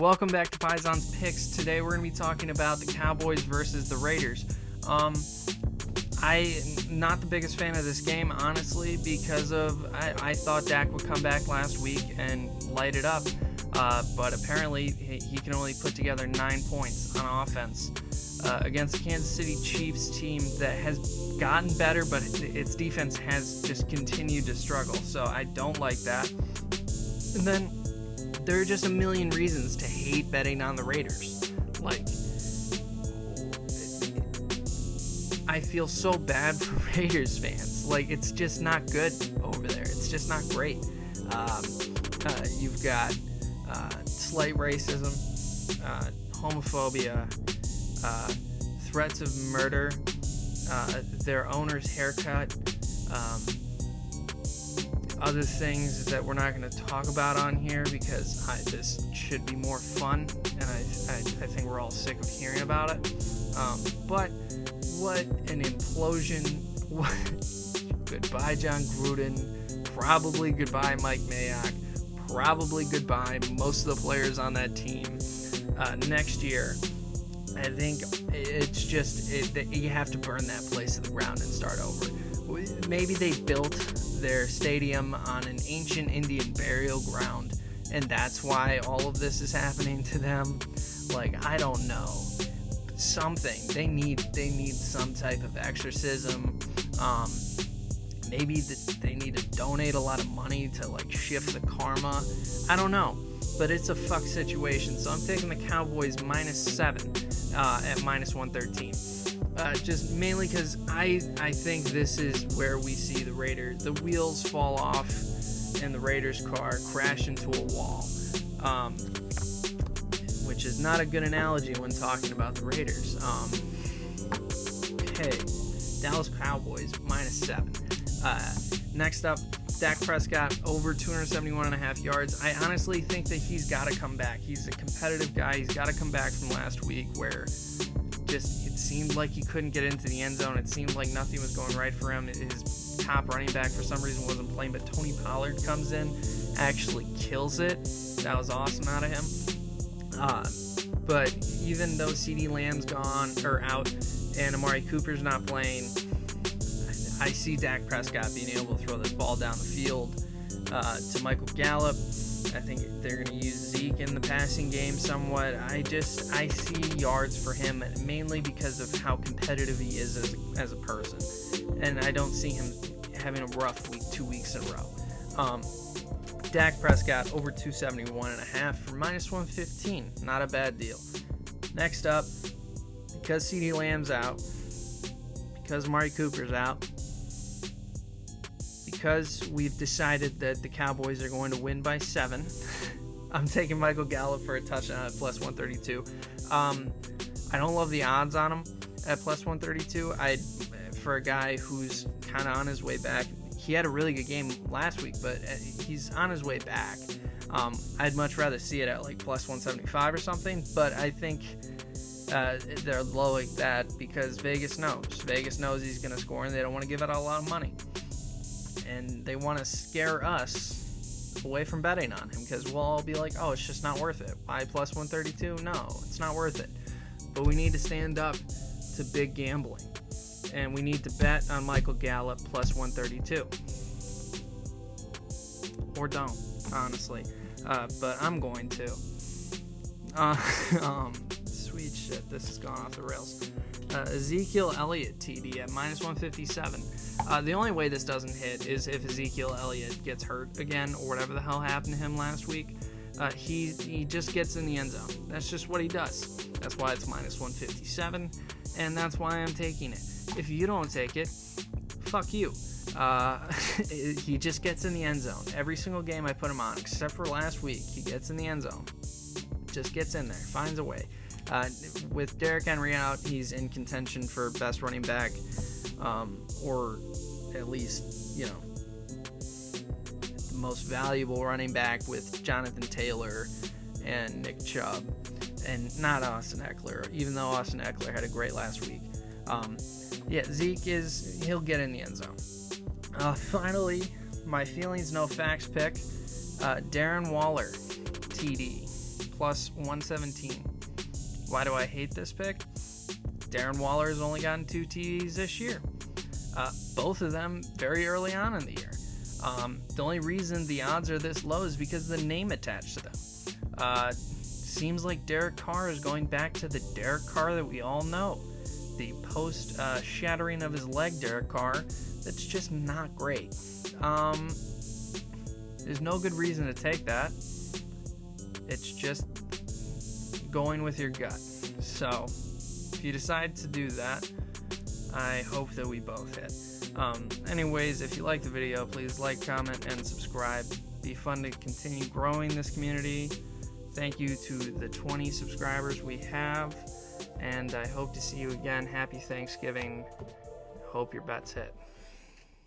Welcome back to Pison's Picks. Today we're going to be talking about the Cowboys versus the Raiders. I'm not the biggest fan of this game, honestly, because I thought Dak would come back last week and light it up. But apparently he can only put together 9 points on offense against the Kansas City Chiefs team that has gotten better, but its defense has just continued to struggle. So I don't like that. And then there are just a million reasons to hate betting on the Raiders. Like, I feel so bad for Raiders fans. Like, it's just not good over there. It's just not great. You've got slight racism, homophobia, threats of murder, their owner's haircut, other things that we're not going to talk about on here because this should be more fun, and I think we're all sick of hearing about it. But what an implosion. Goodbye, John Gruden. Probably goodbye, Mike Mayock. Probably goodbye, most of the players on that team next year. I think it's just you have to burn that place to the ground and start over. Maybe they built their stadium on an ancient Indian burial ground, and that's why all of this is happening to them. Like, I don't know. Something. They need some type of exorcism. Maybe they need to donate a lot of money to like shift the karma. I don't know. But it's a fuck situation. So I'm taking the Cowboys -7 at -113. Just mainly because I think this is where we see the Raiders. The wheels fall off and the Raiders car crash into a wall. Which is not a good analogy when talking about the Raiders. Okay. Dallas Cowboys -7. Next up, Dak Prescott over 271.5 yards. I honestly think that he's got to come back. He's a competitive guy. He's got to come back from last week where just it seemed like he couldn't get into the end zone. It seemed like nothing was going right for him. His top running back for some reason wasn't playing, but Tony Pollard comes in, actually kills it. That was awesome out of him. But even though CeeDee Lamb's out and Amari Cooper's not playing, I see Dak Prescott being able to throw this ball down the field to Michael Gallup. I think they're going to use Zeke in the passing game somewhat. I see yards for him mainly because of how competitive he is as a person. And I don't see him having a rough week 2 weeks in a row. Dak Prescott over 271.5 for -115. Not a bad deal. Next up, because CeeDee Lamb's out, because Amari Cooper's out, because we've decided that the Cowboys are going to win by 7, I'm taking Michael Gallup for a touchdown at +132. I don't love the odds on him at +132. For a guy who's kind of on his way back, he had a really good game last week, but he's on his way back. I'd much rather see it at like +175 or something, but I think they're low like that because Vegas knows he's going to score, and they don't want to give out a lot of money. And they want to scare us away from betting on him because we'll all be like, oh, it's just not worth it. Why +132? No, it's not worth it. But we need to stand up to big gambling. And we need to bet on Michael Gallup +132. Or don't, honestly. But I'm going to. Sweet shit, this has gone off the rails. Ezekiel Elliott TD at -157. The only way this doesn't hit is if Ezekiel Elliott gets hurt again or whatever the hell happened to him last week. He just gets in the end zone. That's just what he does. That's why it's -157, and that's why I'm taking it. If you don't take it, fuck you. He just gets in the end zone. Every single game I put him on, except for last week, he gets in the end zone. Just gets in there, finds a way. With Derrick Henry out, he's in contention for best running back, or at least, the most valuable running back with Jonathan Taylor and Nick Chubb, and not Austin Eckler, even though Austin Eckler had a great last week. Zeke he'll get in the end zone. Finally, my feelings, no facts pick. Darren Waller, TD, plus 117. Why do I hate this pick? Darren Waller has only gotten 2 TDs this year. Both of them very early on in the year. The only reason the odds are this low is because of the name attached to them. Seems like Derek Carr is going back to the Derek Carr that we all know. The post-shattering of his leg Derek Carr, that's just not great. There's no good reason to take that. It's just going with your gut. So, if you decide to do that, I hope that we both hit. Anyways, if you like the video, please like, comment, and subscribe. Be fun to continue growing this community. Thank you to the 20 subscribers we have, and I hope to see you again. Happy Thanksgiving. Hope your bets hit.